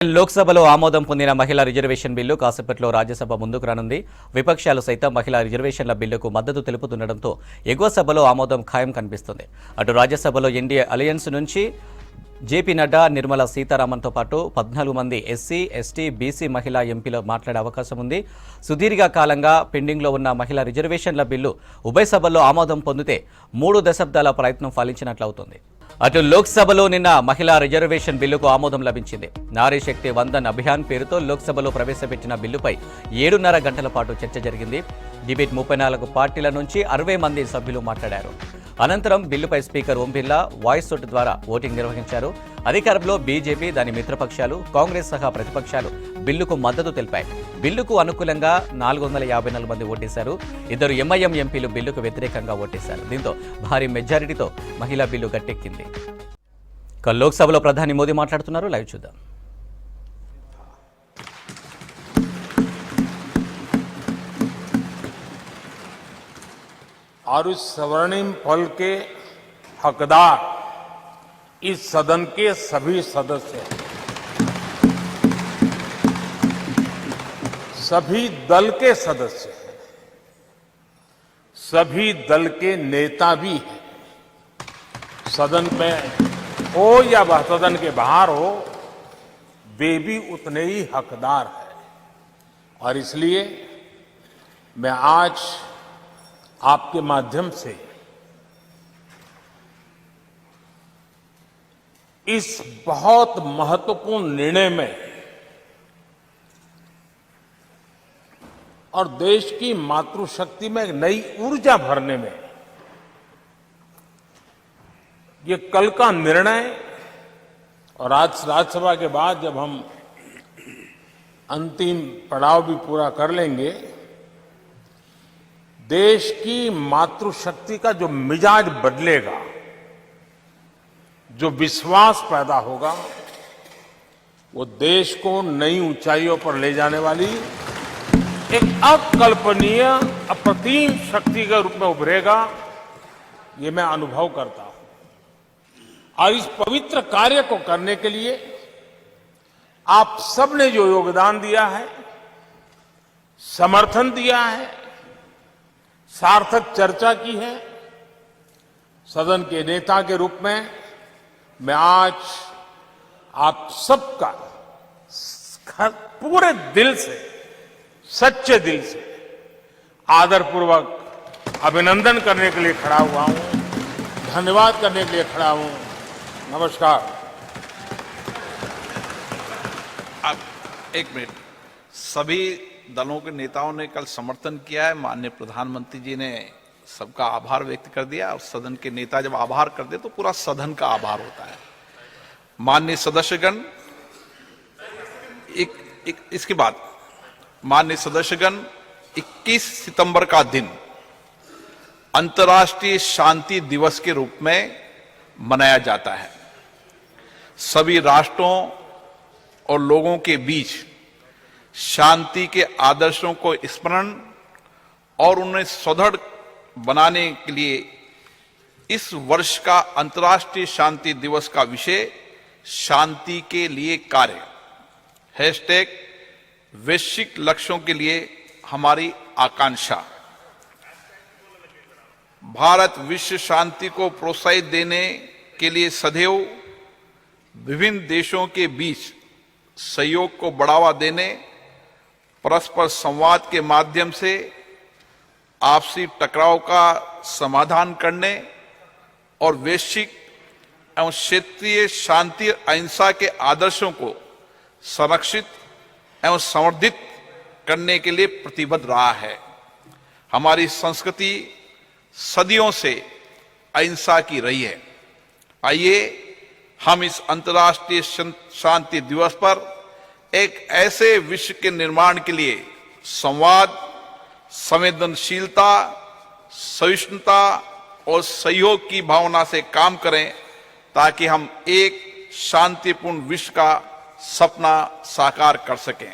లోక్సభలో ఆమోదం పొందిన మహిళా రిజర్వేషన్ బిల్లు కాసేపట్లో రాజ్యసభ ముందుకు రానుంది. విపక్షాలు సైతం మహిళా రిజర్వేషన్ల బిల్లుకు మద్దతు తెలుపుతుండటంతో ఎగువ సభలో ఆమోదం ఖాయం కనిపిస్తుంది. అటు రాజ్యసభలో ఎన్డీఏ అలయన్స్ నుంచి జేపీ నడ్డా, నిర్మలా సీతారామన్తో పాటు 14 మంది ఎస్సీ, ఎస్టీ, బీసీ మహిళా ఎంపీలు మాట్లాడే అవకాశం ఉంది. సుదీర్ఘ కాలంగా పెండింగ్లో ఉన్న మహిళా రిజర్వేషన్ల బిల్లు ఉభయ సభల్లో ఆమోదం పొందితే 3 దశాబ్దాల ప్రయత్నం ఫలించినట్లవుతుంది. అటు లోక్సభలో నిన్న మహిళా రిజర్వేషన్ బిల్లుకు ఆమోదం లభించింది. నారీ శక్తి వందన్ అభియాన్ పేరుతో లోక్సభలో ప్రవేశపెట్టిన బిల్లుపై 7.5 గంటల పాటు చర్చ జరిగింది. డిబేట్ 34 పార్టీల నుంచి 60 మంది సభ్యులు మాట్లాడారు. అనంతరం బిల్లుపై speaker Om Birla voice vote ద్వారా ఓటింగ్ నిర్వహించారు. అధికారంలో బీజేపీ, దాని మిత్రపక్షాలు, కాంగ్రెస్ సహా ప్రతిపక్షాలు బిల్లుకు మద్దతు తెలిపాయి. బిల్లుకు అనుకూలంగా 454 మంది ఓటేశారు. 2 ఎంఐఎం ఎంపీలు బిల్లుకు వ్యతిరేకంగా ఓటేశారు. దీంతో భారీ మెజారిటీతో మహిళా బిల్లు గట్టెక్కింది. లోక్సభలో ప్రధాని మోదీ మాట్లాడుతున్నారు. లైవ్ చూద్దాం. और उस स्वर्णिम फल के हकदार इस सदन के सभी सदस्य हैं। सभी दल के सदस्य हैं, सभी दल के नेता भी हैं। सदन में हो या वह सदन के बाहर हो, वे भी उतने ही हकदार हैं। और इसलिए मैं आज आपके माध्यम से इस बहुत महत्वपूर्ण निर्णय में और देश की मातृशक्ति में एक नई ऊर्जा भरने में ये कल का निर्णय और आज राज्यसभा के बाद जब हम अंतिम पड़ाव भी पूरा कर लेंगे, देश की मातृशक्ति का जो मिजाज बदलेगा, जो विश्वास पैदा होगा, वो देश को नई ऊंचाइयों पर ले जाने वाली एक अकल्पनीय, अप्रतिम शक्ति के रूप में उभरेगा। ये मैं अनुभव करता हूं। और इस पवित्र कार्य को करने के लिए आप सबने जो योगदान दिया है, समर्थन दिया है, सार्थक चर्चा की है, सदन के नेता के रूप में मैं आज आप सबका पूरे दिल से, सच्चे दिल से आदरपूर्वक अभिनंदन करने के लिए खड़ा हुआ हूं, धन्यवाद करने के लिए खड़ा हूं। नमस्कार। अब एक मिनट, सभी दलों के नेताओं ने कल समर्थन किया है। माननीय प्रधानमंत्री जी ने सबका आभार व्यक्त कर दिया, और सदन के नेता जब आभार कर दे तो पूरा सदन का आभार होता है। माननीय सदस्यगण, इसके बाद माननीय सदस्यगण, 21 सितंबर का दिन अंतर्राष्ट्रीय शांति दिवस के रूप में मनाया जाता है। सभी राष्ट्रों और लोगों के बीच शांति के आदर्शों को स्मरण और उन्हें सुदृढ़ बनाने के लिए इस वर्ष का अंतर्राष्ट्रीय शांति दिवस का विषय शांति के लिए कार्य # वैश्विक लक्ष्यों के लिए हमारी आकांक्षा। भारत विश्व शांति को प्रोत्साहित देने के लिए सदैव विभिन्न देशों के बीच सहयोग को बढ़ावा देने, परस्पर संवाद के माध्यम से आपसी टकराव का समाधान करने और वैश्विक एवं क्षेत्रीय शांति अहिंसा के आदर्शों को संरक्षित एवं संवर्धित करने के लिए प्रतिबद्ध रहा है। हमारी संस्कृति सदियों से अहिंसा की रही है। आइए हम इस अंतर्राष्ट्रीय शांति दिवस पर एक ऐसे विश्व के निर्माण के लिए संवाद, संवेदनशीलता, सहिष्णुता और सहयोग की भावना से काम करें, ताकि हम एक शांतिपूर्ण विश्व का सपना साकार कर सकें।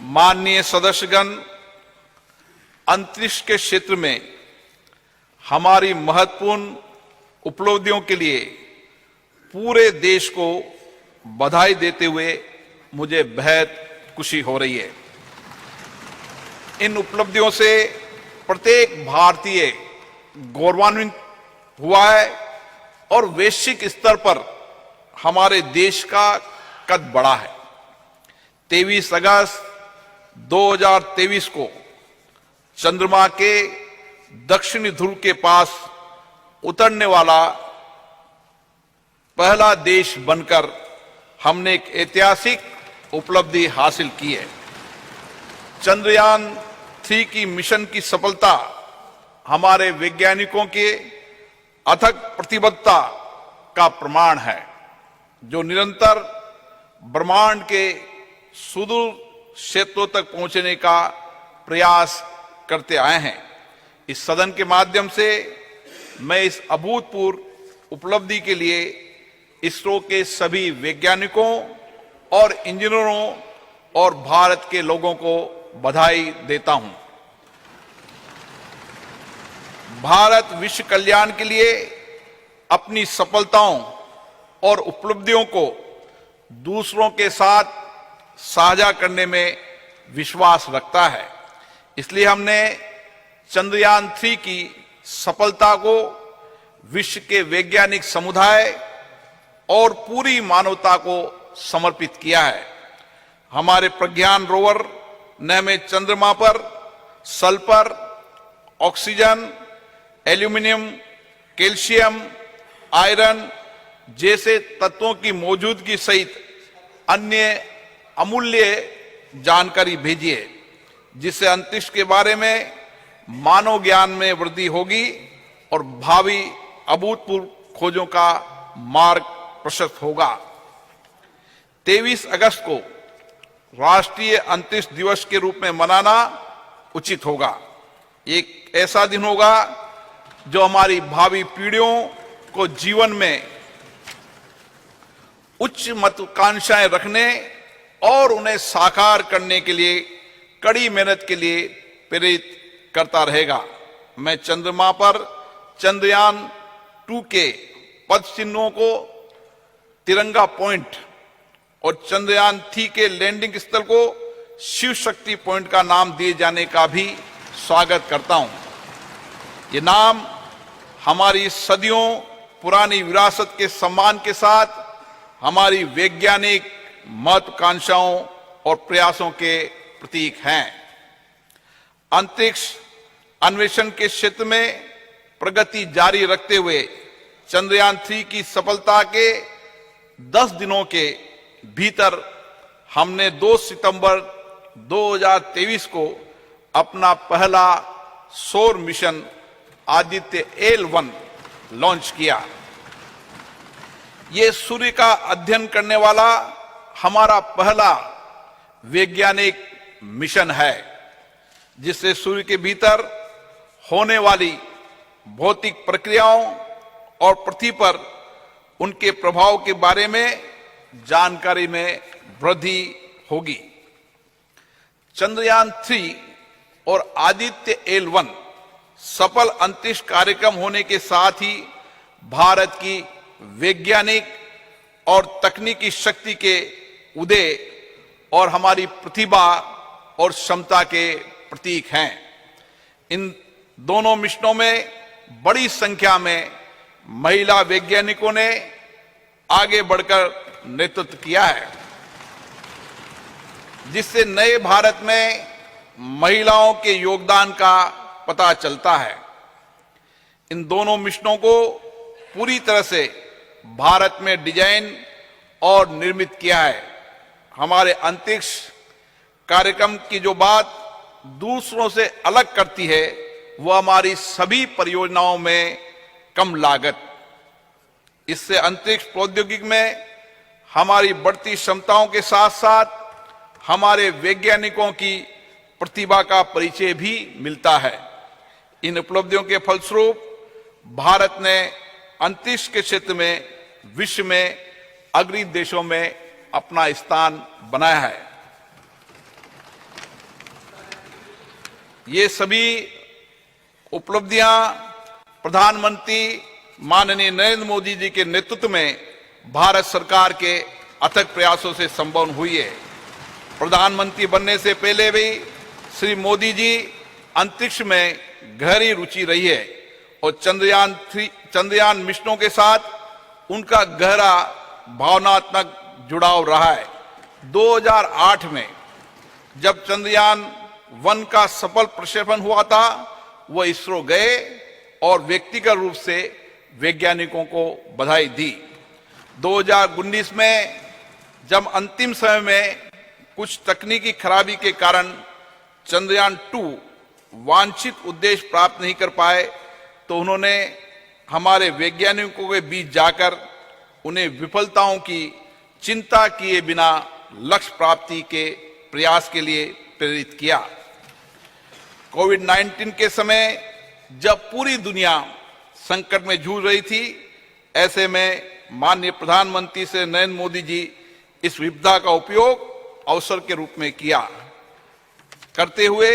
माननीय सदस्यगण, अंतरिक्ष के क्षेत्र में हमारी महत्वपूर्ण उपलब्धियों के लिए पूरे देश को बधाई देते हुए मुझे बेहद खुशी हो रही है। इन उपलब्धियों से प्रत्येक भारतीय गौरवान्वित हुआ है और वैश्विक स्तर पर हमारे देश का कद बढ़ा है। 23 अगस्त 2023 को चंद्रमा के दक्षिणी ध्रुव के पास उतरने वाला पहला देश बनकर हमने एक ऐतिहासिक उपलब्धि हासिल की है। चंद्रयान 3 की मिशन की सफलता हमारे वैज्ञानिकों के अथक प्रतिबद्धता का प्रमाण है, जो निरंतर ब्रह्मांड के सुदूर क्षेत्रों तक पहुंचने का प्रयास करते आए हैं। इस सदन के माध्यम से मैं इस अभूतपूर्व उपलब्धि के लिए इसरो के सभी वैज्ञानिकों और इंजीनियरों और भारत के लोगों को बधाई देता हूं। भारत विश्व कल्याण के लिए अपनी सफलताओं और उपलब्धियों को दूसरों के साथ साझा करने में विश्वास रखता है। इसलिए हमने चंद्रयान 3 की सफलता को विश्व के वैज्ञानिक समुदाय और पूरी मानवता को समर्पित किया है। हमारे प्रज्ञान रोवर ने हमें चंद्रमा पर sulphur, oxygen, aluminium, calcium, iron जैसे तत्वों की मौजूदगी सहित अन्य अमूल्य जानकारी भेजी है, जिससे अंतरिक्ष के बारे में मानव ज्ञान में वृद्धि होगी और भावी अभूतपूर्व खोजों का मार्ग प्रशस्त होगा। 23 अगस्त को राष्ट्रीय अंतरिक्ष दिवस के रूप में मनाना उचित होगा। एक ऐसा दिन होगा जो हमारी भावी पीढ़ियों को जीवन में उच्च महत्वाकांक्षाएं रखने और उन्हें साकार करने के लिए कड़ी मेहनत के लिए प्रेरित करता रहेगा। मैं चंद्रमा पर चंद्रयान 2 के पद चिन्हों को तिरंगा पॉइंट और चंद्रयान 3 के लैंडिंग स्थल को शिव शक्ति पॉइंट का नाम दिए जाने का भी स्वागत करता हूं। ये नाम हमारी सदियों पुरानी विरासत के सम्मान के साथ हमारी वैज्ञानिक महत्वाकांक्षाओं और प्रयासों के प्रतीक हैं। अंतरिक्ष अन्वेषण के क्षेत्र में प्रगति जारी रखते हुए चंद्रयान 3 की सफलता के 10 दिनों के भीतर हमने 2 सितंबर 2023 को अपना पहला सौर मिशन आदित्य L1 लॉन्च किया। ये सूर्य का अध्ययन करने वाला हमारा पहला वैज्ञानिक मिशन है, जिससे सूर्य के भीतर होने वाली भौतिक प्रक्रियाओं और पृथ्वी पर उनके प्रभाव के बारे में जानकारी में वृद्धि होगी। चंद्रयान 3 और आदित्य L1 सफल अंतरिक्ष कार्यक्रम होने के साथ ही भारत की वैज्ञानिक और तकनीकी शक्ति के उदय और हमारी प्रतिभा और क्षमता के प्रतीक हैं। इन दोनों मिशनों में बड़ी संख्या में महिला वैज्ञानिकों ने आगे बढ़कर नेतृत्व किया है, जिससे नए भारत में महिलाओं के योगदान का पता चलता है। इन दोनों मिशनों को पूरी तरह से भारत में डिजाइन और निर्मित किया है। हमारे अंतरिक्ष कार्यक्रम की जो बात दूसरों से अलग करती है, वह हमारी सभी परियोजनाओं में कम लागत। इससे अंतरिक्ष प्रौद्योगिकी में हमारी बढ़ती क्षमताओं के साथ साथ हमारे वैज्ञानिकों की प्रतिभा का परिचय भी मिलता है। इन उपलब्धियों के फलस्वरूप भारत ने अंतरिक्ष के क्षेत्र में विश्व में अग्रणी देशों में अपना स्थान बनाया है। ये सभी उपलब्धियां प्रधानमंत्री माननीय नरेंद्र मोदी जी के नेतृत्व में भारत सरकार के अथक प्रयासों से संभव हुई है। प्रधानमंत्री बनने से पहले भी श्री मोदी जी अंतरिक्ष में गहरी रुचि रही है और चंद्रयान मिशनों के साथ उनका गहरा भावनात्मक जुड़ाव रहा है। 2008 में जब चंद्रयान 1 का सफल प्रक्षेपण हुआ था, वो इसरो गए और व्यक्तिगत रूप से वैज्ञानिकों को बधाई दी। 2019 में जब अंतिम समय में कुछ तकनीकी खराबी के कारण चंद्रयान 2 वांछित उद्देश्य प्राप्त नहीं कर पाए, तो उन्होंने हमारे वैज्ञानिकों के बीच जाकर उन्हें विफलताओं की चिंता किए बिना लक्ष्य प्राप्ति के प्रयास के लिए प्रेरित किया। कोविड-19 के समय जब पूरी दुनिया संकट में जूझ रही थी, ऐसे में माननीय प्रधानमंत्री श्री नरेंद्र मोदी जी इस विपदा का उपयोग अवसर के रूप में किया करते हुए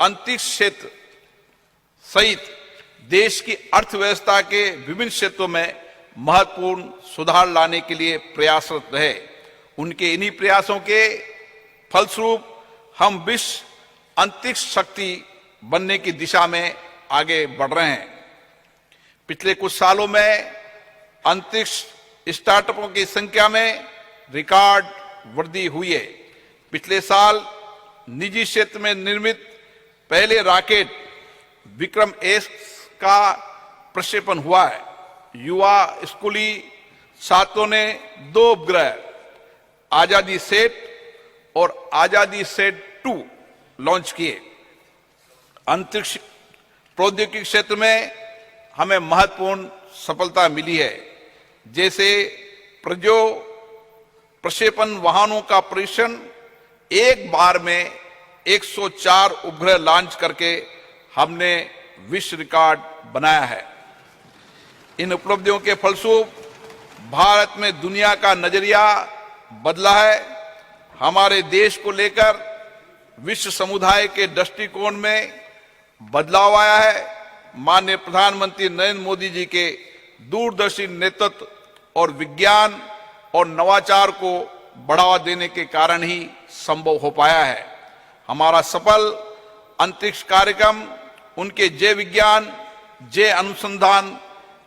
अंतरिक्ष क्षेत्र सहित देश की अर्थव्यवस्था के विभिन्न क्षेत्रों में महत्वपूर्ण सुधार लाने के लिए प्रयासरत रहे। उनके इन्हीं प्रयासों के फलस्वरूप हम विश्व अंतरिक्ष शक्ति बनने की दिशा में आगे बढ़ रहे हैं। पिछले कुछ सालों में अंतरिक्ष स्टार्टअपों की संख्या में रिकॉर्ड वृद्धि हुई है। पिछले साल निजी क्षेत्र में निर्मित पहले रॉकेट विक्रम एस का प्रक्षेपण हुआ है। युवा स्कूली छात्रों ने 2 उपग्रह आजादी सेट और आजादी सेट 2 लॉन्च किए। अंतरिक्ष प्रौद्योगिकी क्षेत्र में हमें महत्वपूर्ण सफलता मिली है, जैसे प्रक्षेपण वाहनों का परीक्षण एक बार में 104 उपग्रह लॉन्च करके हमने विश्व रिकॉर्ड बनाया है। इन उपलब्धियों के फलस्वरूप भारत में दुनिया का नजरिया बदला है। हमारे देश को लेकर विश्व समुदाय के दृष्टिकोण में बदलाव आया है। माननीय प्रधानमंत्री नरेंद्र मोदी जी के दूरदर्शी नेतृत्व और विज्ञान और नवाचार को बढ़ावा देने के कारण ही संभव हो पाया है। हमारा सफल अंतरिक्ष कार्यक्रम उनके जय विज्ञान जय अनुसंधान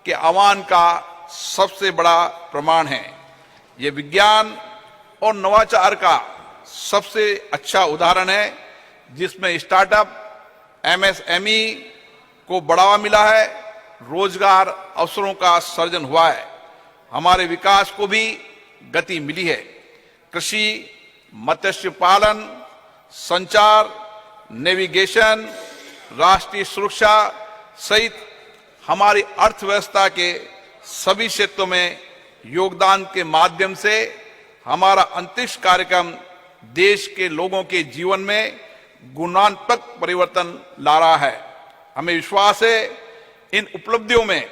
के आह्वान का सबसे बड़ा प्रमाण है। ये विज्ञान और नवाचार का सबसे अच्छा उदाहरण है, जिसमें स्टार्टअप एमएसएमई को बढ़ावा मिला है, रोजगार अवसरों का सृजन हुआ है, हमारे विकास को भी गति मिली है। कृषि, मत्स्य पालन, संचार, नेविगेशन, राष्ट्रीय सुरक्षा सहित हमारी अर्थव्यवस्था के सभी क्षेत्रों में योगदान के माध्यम से हमारा अंतरिक्ष कार्यक्रम देश के लोगों के जीवन में गुणात्मक परिवर्तन ला रहा है। हमें विश्वास है इन उपलब्धियों में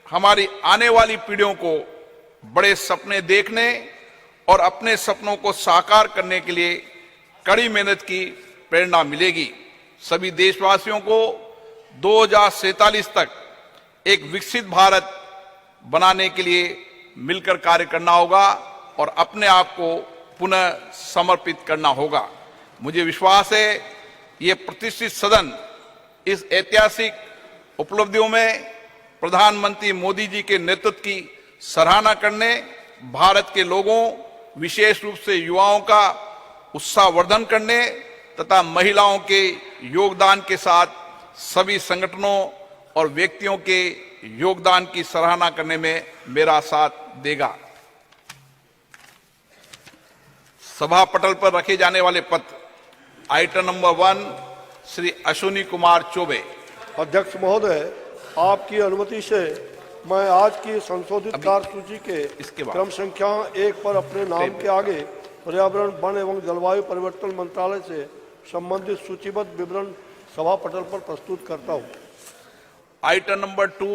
हमारी आने वाली पीढ़ियों को बड़े सपने देखने और अपने सपनों को साकार करने के लिए कड़ी मेहनत की प्रेरणा मिलेगी। सभी देशवासियों को 2047 तक एक विकसित भारत बनाने के लिए मिलकर कार्य करना होगा और अपने आप को पुनः समर्पित करना होगा। मुझे विश्वास है ये प्रतिष्ठित सदन इस ऐतिहासिक उपलब्धियों में प्रधानमंत्री मोदी जी के नेतृत्व की सराहना करने, भारत के लोगों विशेष रूप से युवाओं का उत्साहवर्धन करने तथा महिलाओं के योगदान के साथ सभी संगठनों और व्यक्तियों के योगदान की सराहना करने में मेरा साथ देगा। सभा पटल पर रखे जाने वाले पत्र। Item number 1 Shri Ashwini Kumar Choubey. अध्यक्ष महोदय, आपकी अनुमति से मैं आज की संशोधित कार्यसूची के क्रम संख्या 1 पर अपने नाम के आगे पर्यावरण, वन एवं जलवायु परिवर्तन मंत्रालय से संबंधित सूचीबद्ध विवरण सभा पटल पर प्रस्तुत करता हूं। Item number 2